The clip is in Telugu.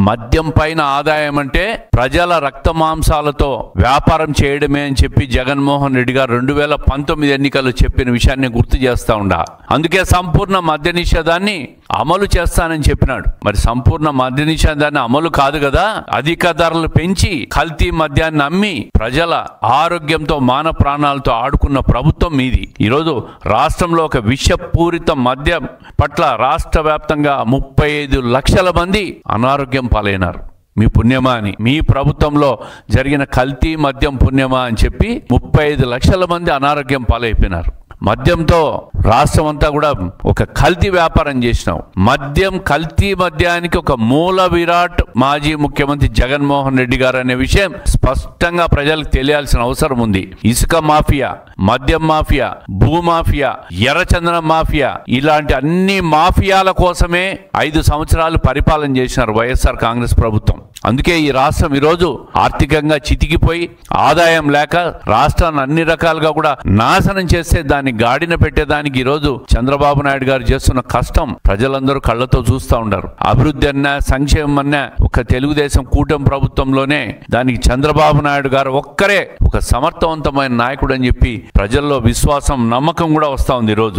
మద్యం పైన ఆదాయం అంటే ప్రజల రక్త మాంసాలతో వ్యాపారం చేయడమే అని చెప్పి జగన్మోహన్ రెడ్డి గారు 2019 ఎన్నికల్లో చెప్పిన విషయాన్ని గుర్తు చేస్తా ఉండా. అందుకే సంపూర్ణ మద్య నిషేధాన్ని అమలు చేస్తానని చెప్పినాడు. మరి సంపూర్ణ మద్య నిషేధాన్ని అమలు కాదు కదా, అధిక ధరలు పెంచి కల్తీ మద్యాన్ని అమ్మి ప్రజల ఆరోగ్యంతో మాన ప్రాణాలతో ఆడుకున్న ప్రభుత్వం మీది. ఈరోజు రాష్ట్రంలో ఒక విషపూరిత మద్యం పట్ల రాష్ట్ర వ్యాప్తంగా 35 లక్షల మంది అనారోగ్యం పాలైనారు. మీ పుణ్యమా అని, మీ ప్రభుత్వంలో జరిగిన కల్తీ మద్యం పుణ్యమా అని చెప్పి 35 లక్షల మంది అనారోగ్యం పాలైపోయినారు. మద్యంతో రాష్ట్రం అంతా కూడా ఒక కల్తీ వ్యాపారం చేసినాం. మద్యం, కల్తీ మద్యానికి ఒక మూల విరాట్ మాజీ ముఖ్యమంత్రి జగన్మోహన్ రెడ్డి గారు అనే విషయం స్పష్టంగా ప్రజలకు తెలియాల్సిన అవసరం ఉంది. ఇసుక మాఫియా, మద్యం మాఫియా, భూమాఫియా, ఎర్రచందనం మాఫియా, ఇలాంటి అన్ని మాఫియాల కోసమే 5 సంవత్సరాలు పరిపాలన చేసినారు వైఎస్ఆర్ కాంగ్రెస్ ప్రభుత్వం. అందుకే ఈ రాష్ట్రం ఈరోజు ఆర్థికంగా చితికిపోయి ఆదాయం లేక రాష్ట్రాన్ని అన్ని రకాలుగా కూడా నాశనం చేస్తే దాన్ని గాడిన పెట్టేదానికి ఈరోజు చంద్రబాబు నాయుడు గారు చేస్తున్న కష్టం ప్రజలందరూ కళ్ళతో చూస్తూ ఉన్నారు. అభివృద్ధి అన్నా, సంక్షేమం అన్నా ఒక తెలుగుదేశం కూటమి ప్రభుత్వంలోనే. దానికి చంద్రబాబు నాయుడు గారు ఒక్కరే ఒక సమర్థవంతమైన నాయకుడు అని చెప్పి ప్రజల్లో విశ్వాసం, నమ్మకం కూడా వస్తూ ఉంది ఈరోజు.